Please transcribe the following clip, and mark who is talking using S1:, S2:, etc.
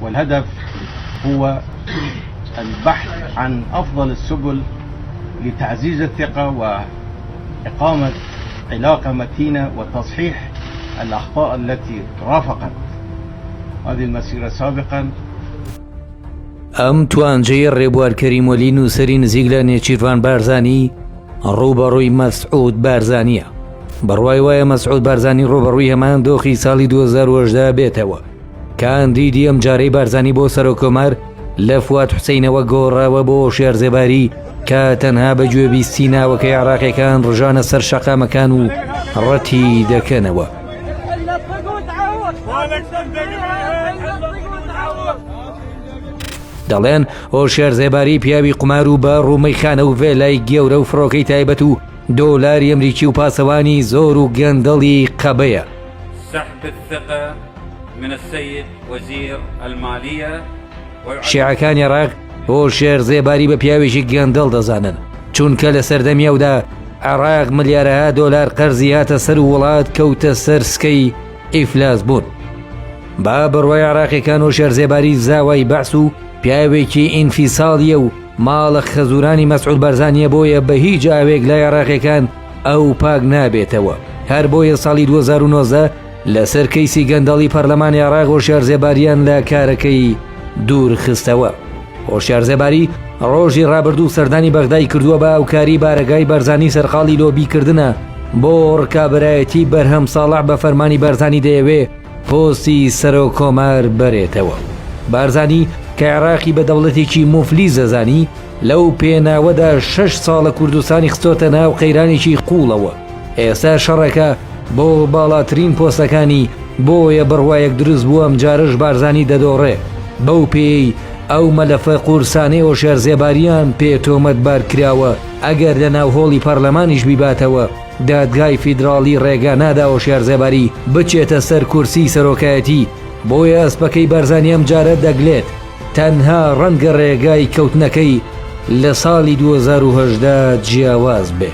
S1: والهدف هو البحث عن أفضل السبل لتعزيز الثقة وإقامة علاقة متينة وتصحيح الأخطاء التي رافقت هذه المسيرة سابقا.
S2: ئەم توانجەی ڕێبوارکەری مۆلی نووسەری نزیک لە نێچیروان بارزانی ڕوبەڕووی مەسعود بارزانیە. بەڕوای وایە مەسعود بارزانی ڕوبەڕووی هەمان دۆخی ساڵی 2010 بێتەوە. کاندیدی ئەم جارەی بارزانی بۆ سەرۆکۆمار لە فواد حوسەینەوە گۆڕاوە بۆ شێرزێباری کە تەنها بەگوێ بیستی ناوەکەی عێراقیەکان ڕژانە سەر شەقامەکان و ڕەتی دەکەنەوە. دەڵێن هۆشیار زێباری پیاوی قمار و بە ڕوومەی خانە و ڤێلای گێورە و فڕۆکەی تایبەت و دۆلاری ئەمریکی و پاسەوانی زۆر و گەندەڵی قەبەیە. شیعەکانی عێراق هۆشیار زێباری بە پیاوێکی گەندەڵ دەزانن، چونکە لە سەردەمیەوەدا عێراق ملیارەها دۆلار قەرزی هاتە سەر و وڵات کەوتە سەر سکەی ئیفلاس بوون. با بڕوای عێراقیەکان هۆشیار زێباری زاوای بەعس و پیاوێکی ئینفیساڵیە و ماڵە خەزورانی مەسعود بارزانیە، بۆیە بە هیچ ئاوێک لای عێراقیەکان ئەو پاک نابێتەوە. هەر بۆیە ساڵی 2019 لەسەر کەیسی گەندەڵی پەرلەمانی عێراق هۆشیار زێباریان لە کارەکەی دوور خستەوە. هۆشیار زێباری ڕۆژی ڕابردوو سەردانی بەغدای کردووە بە ئەوکاری بارەگای بارزانی سەرقاڵی لۆبیکردنە بۆ ڕکابەرایەتی بەرهەم ساڵح بە فەرمانی بارزانی دەیەوێ پۆستی سەرۆکۆمار بەرێتەوە. بارزانی کە عێراقی بە دەوڵەتێکی موفلی زەزانی لەو پێناوەدا 6 ساڵە کوردستانی خستۆتە ناو قەیرانێکی قوڵەوە. ئێستا شەڕەکە بۆ باڵاترین پۆستەکانی، بۆیە بڕوایەک دروست بووە ئەم جارش بارزانی دەدۆڕێ. بەو پێی ئەو مەلەفە قورسانەی هۆشیار زێباریان پێ تۆمەتبار کراوە. ئەگەر لە ناو هۆڵی پەرلەمانیش بیباتەوە، دادگای فیدراڵی ڕێگا نادا هۆشیار زێباری بچێتە سەر کورسی سەرۆکایەتی. بۆیە ئەسپەکەی بارزانی ئەم جارە دەگلێت تەنها ڕەنگە ڕێگای کەوتنەکەی لە ساڵی 2018 جیاواز بێ.